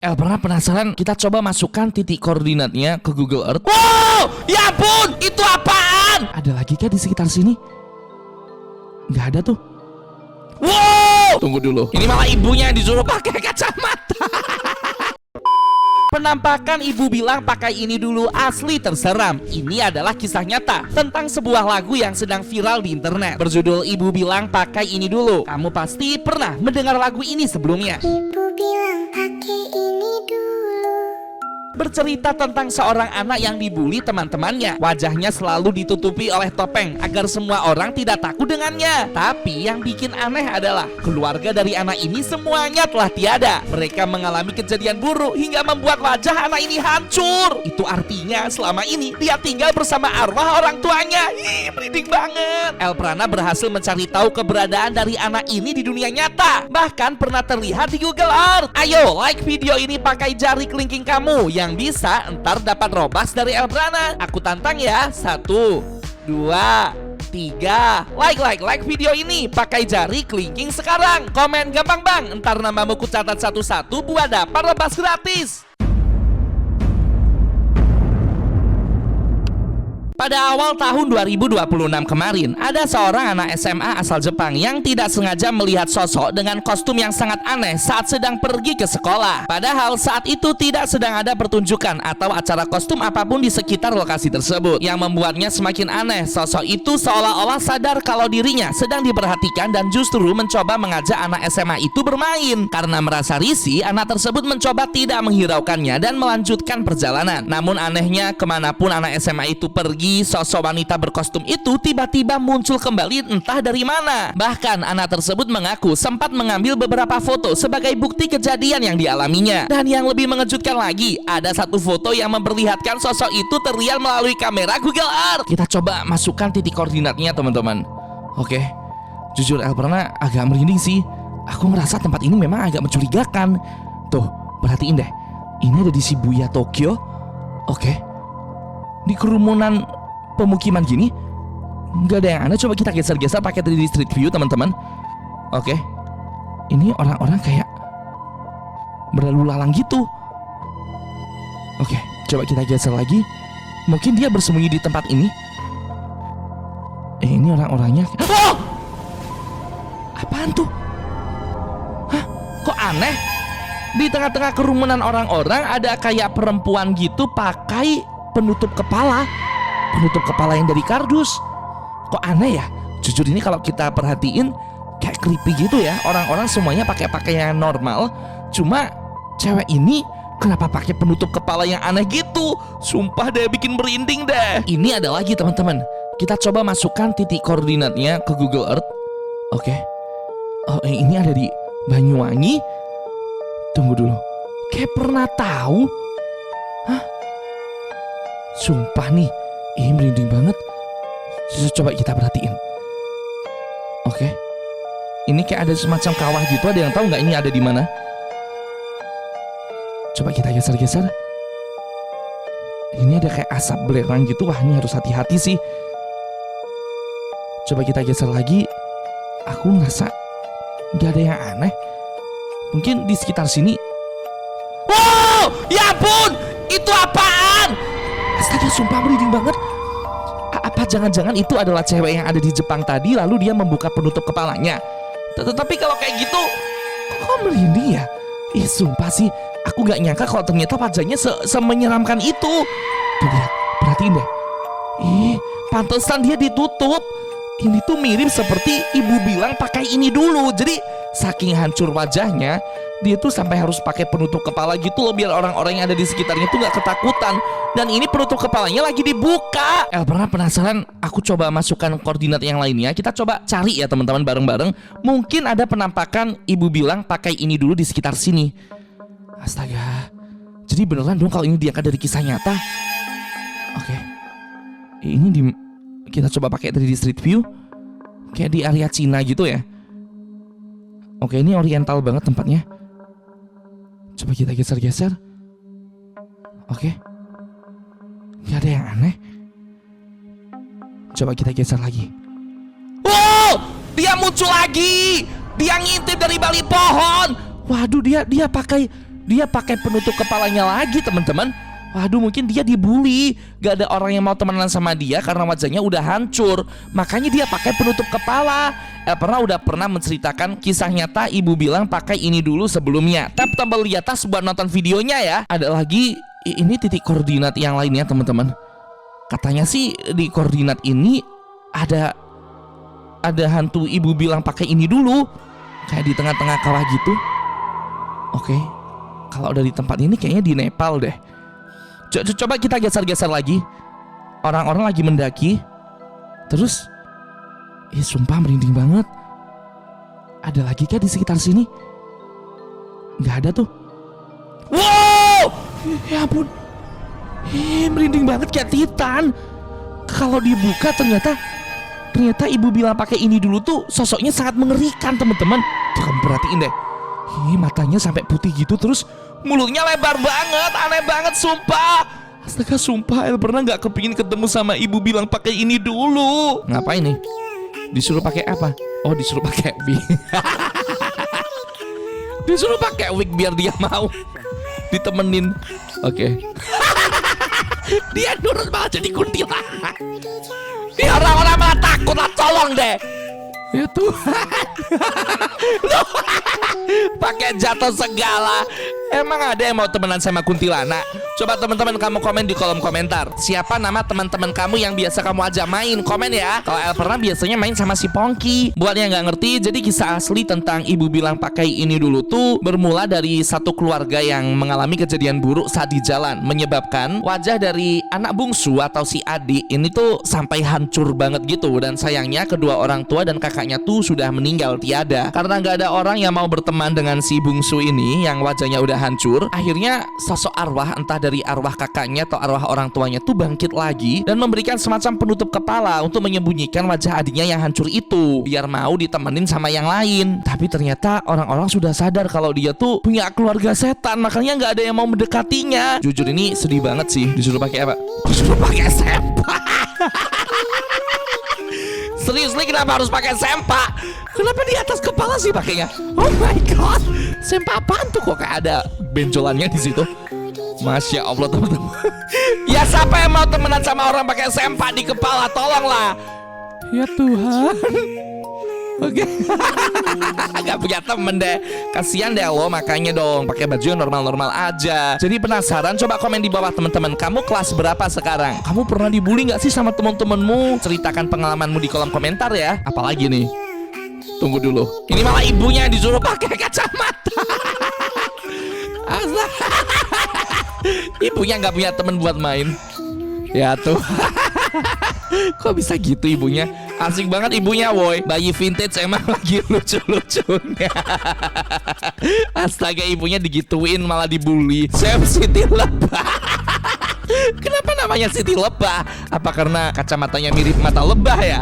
Pernah penasaran? Kita coba masukkan titik koordinatnya ke Google Earth. Wow! Ya ampun! Itu apaan? Ada lagi kah di sekitar sini? Nggak ada tuh. Wow! Tunggu dulu. Ini malah ibunya yang disuruh pakai kacamata. Penampakan ibu bilang pakai ini dulu asli terseram. Ini adalah kisah nyata tentang sebuah lagu yang sedang viral di internet. Berjudul Ibu Bilang Pakai Ini Dulu. Kamu pasti pernah mendengar lagu ini sebelumnya. Ibu bilang pakai ini dulu. Bercerita tentang seorang anak yang dibully teman-temannya. Wajahnya selalu ditutupi oleh topeng agar semua orang tidak takut dengannya. Tapi yang bikin aneh adalah keluarga dari anak ini semuanya telah tiada. Mereka mengalami kejadian buruk hingga membuat wajah anak ini hancur. Itu artinya selama ini dia tinggal bersama arwah orang tuanya. Ih, merinding banget. Elprana berhasil mencari tahu keberadaan dari anak ini di dunia nyata. Bahkan pernah terlihat di Google Earth. Ayo like video ini pakai jari kelingking kamu yang bisa entar dapat robux dari Elprana. Aku tantang ya. 1, 2, 3. Like video ini pakai jari kelingking sekarang. Komen gampang bang. Entar namamu ku catat satu-satu buat dapat robux gratis. Pada awal tahun 2026 kemarin, ada seorang anak SMA asal Jepang yang tidak sengaja melihat sosok dengan kostum yang sangat aneh saat sedang pergi ke sekolah. Padahal saat itu tidak sedang ada pertunjukan atau acara kostum apapun di sekitar lokasi tersebut. Yang membuatnya semakin aneh, sosok itu seolah-olah sadar kalau dirinya sedang diperhatikan dan justru mencoba mengajak anak SMA itu bermain. Karena merasa risih, anak tersebut mencoba tidak menghiraukannya dan melanjutkan perjalanan. Namun anehnya, kemanapun anak SMA itu pergi, sosok wanita berkostum itu tiba-tiba muncul kembali entah dari mana. Bahkan anak tersebut mengaku sempat mengambil beberapa foto sebagai bukti kejadian yang dialaminya. Dan yang lebih mengejutkan lagi, ada satu foto yang memperlihatkan sosok itu terlihat melalui kamera Google Earth. Kita coba masukkan titik koordinatnya teman-teman. Oke, jujur Elprana agak merinding sih. Aku ngerasa tempat ini memang agak mencurigakan. Tuh, perhatiin deh. Ini ada di Shibuya, Tokyo. Oke, di kerumunan pemukiman gini nggak ada yang aneh. Coba kita geser-geser pakai 3D Street View teman-teman. Oke, ini orang-orang kayak berlalu lalang gitu. Oke, coba kita geser lagi. Mungkin dia bersembunyi di tempat ini. Ini orang-orangnya. Oh! Apaan tuh? Hah? Kok aneh? Di tengah-tengah kerumunan orang-orang ada kayak perempuan gitu pakai penutup kepala. Penutup kepala yang dari kardus. Kok aneh ya? Jujur ini kalau kita perhatiin kayak creepy gitu ya. Orang-orang semuanya pakai pakaian normal. Cuma cewek ini kenapa pakai penutup kepala yang aneh gitu? Sumpah deh bikin merinding deh. Ini ada lagi teman-teman. Kita coba masukkan titik koordinatnya ke Google Earth. Oke. Oh, ini ada di Banyuwangi. Tunggu dulu. Kayak pernah tahu. Hah? Sumpah nih, ini merinding banget. Coba kita perhatiin. Oke. Ini kayak ada semacam kawah gitu. Ada yang tahu nggak ini ada di mana? Coba kita geser-geser. Ini ada kayak asap belerang gitu. Wah, ini harus hati-hati sih. Coba kita geser lagi. Aku ngerasa nggak ada yang aneh. Mungkin di sekitar sini. Wow! Ya ampun! Itu apaan? Astaga, sumpah merinding banget. Apa jangan-jangan itu adalah cewek yang ada di Jepang tadi, lalu dia membuka penutup kepalanya. Tetapi kalau kayak gitu, kok merinding ya? Ih, sumpah sih, aku gak nyangka kalau ternyata wajahnya semenyeramkan itu. Tuh lihat, perhatiin deh. Ih, pantesan dia ditutup. Ini tuh mirip seperti ibu bilang pakai ini dulu. Jadi saking hancur wajahnya, dia tuh sampai harus pakai penutup kepala gitu loh, biar orang-orang yang ada di sekitarnya tuh gak ketakutan. Dan ini penutup kepalanya lagi dibuka. Pernah penasaran? Aku coba masukkan koordinat yang lainnya. Kita coba cari ya teman-teman bareng-bareng. Mungkin ada penampakan ibu bilang pakai ini dulu di sekitar sini. Astaga. Jadi beneran dong kalau ini diangkat dari kisah nyata. Oke. Ini kita coba pakai 3D Street View. Kayak di area Cina gitu ya. Oke, ini oriental banget tempatnya. Coba kita geser-geser. Oke. Gak ada yang aneh. Coba kita geser lagi. Wow! Dia muncul lagi. Dia ngintip dari balik pohon. Waduh, dia pakai dia pakai penutup kepalanya lagi teman-teman. Waduh, mungkin dia dibully, gak ada orang yang mau temenan sama dia karena wajahnya udah hancur. Makanya dia pakai penutup kepala. Elperna udah pernah menceritakan kisah nyata ibu bilang pakai ini dulu sebelumnya. Tap tombol di atas buat nonton videonya ya. Ada lagi, ini titik koordinat yang lainnya teman-teman. Katanya sih di koordinat ini ada hantu ibu bilang pakai ini dulu. Kayak di tengah-tengah kawah gitu. Oke, kalau udah di tempat ini kayaknya di Nepal deh. Coba kita geser-geser lagi. Orang-orang lagi mendaki. Terus sumpah merinding banget. Ada lagi kah di sekitar sini? Nggak ada tuh. Wow, ya ampun, merinding banget kayak Titan. Kalau dibuka ternyata ibu bilang pakai ini dulu tuh sosoknya sangat mengerikan teman-teman. Tuh kamu perhatiin deh. Matanya sampai putih gitu, terus mulutnya lebar banget, aneh banget sumpah. Astaga, sumpah Elperna nggak kepingin ketemu sama ibu bilang pakai ini dulu. Ngapain nih? Disuruh pakai apa? Oh, disuruh pakai wig. Disuruh pakai wig biar dia mau ditemenin. Oke. Dia nurut malah jadi kuntilanak. Ya orang-orang malah takut lah, tolong deh. Ya Tuhan. Pakai jatuh segala. Emang ada yang mau temenan sama kuntilanak? Coba teman-teman kamu komen di kolom komentar. Siapa nama teman-teman kamu yang biasa kamu ajak main? Komen ya. Kalau Elperna biasanya main sama si Pongki. Buat yang nggak ngerti, jadi kisah asli tentang ibu bilang pakai ini dulu tuh bermula dari satu keluarga yang mengalami kejadian buruk saat di jalan, menyebabkan wajah dari anak bungsu atau si adik ini tuh sampai hancur banget gitu. Dan sayangnya kedua orang tua dan kakaknya tuh sudah meninggal tiada. Karena nggak ada orang yang mau berteman dengan si bungsu ini yang wajahnya udah hancur, akhirnya sosok arwah, entah dari arwah kakaknya atau arwah orang tuanya tuh bangkit lagi dan memberikan semacam penutup kepala untuk menyembunyikan wajah adiknya yang hancur itu, biar mau ditemenin sama yang lain. Tapi ternyata orang-orang sudah sadar kalau dia tuh punya keluarga setan, makanya nggak ada yang mau mendekatinya. Jujur ini sedih banget sih. Disuruh pakai apa? Disuruh pakai sempak. Serius nih, kenapa harus pakai sempak? Kenapa di atas kepala sih pakainya? Oh my god, sempak apaan tuh kok kayak ada benjolannya di situ? Masya Allah teman-teman. Ya siapa yang mau temenan sama orang pakai sempak di kepala? Tolonglah. Ya Tuhan. Oke. Gak punya temen deh. Kasian deh lo, makanya dong pakai baju yang normal-normal aja. Jadi penasaran? Coba komen di bawah teman-teman. Kamu kelas berapa sekarang? Kamu pernah dibully gak sih sama teman-temanmu? Ceritakan pengalamanmu di kolom komentar ya. Apalagi nih? Tunggu dulu. Ini malah ibunya yang disuruh pakai kacamata. Ibunya nggak punya temen buat main. Ya tuh. Kok bisa gitu ibunya? Asik banget ibunya, woi. Bayi vintage emang lagi lucu-lucunya. Astaga, ibunya digituin malah dibully. Sam Siti Lebah. Kenapa namanya Siti Lebah? Apa karena kacamatanya mirip mata lebah ya?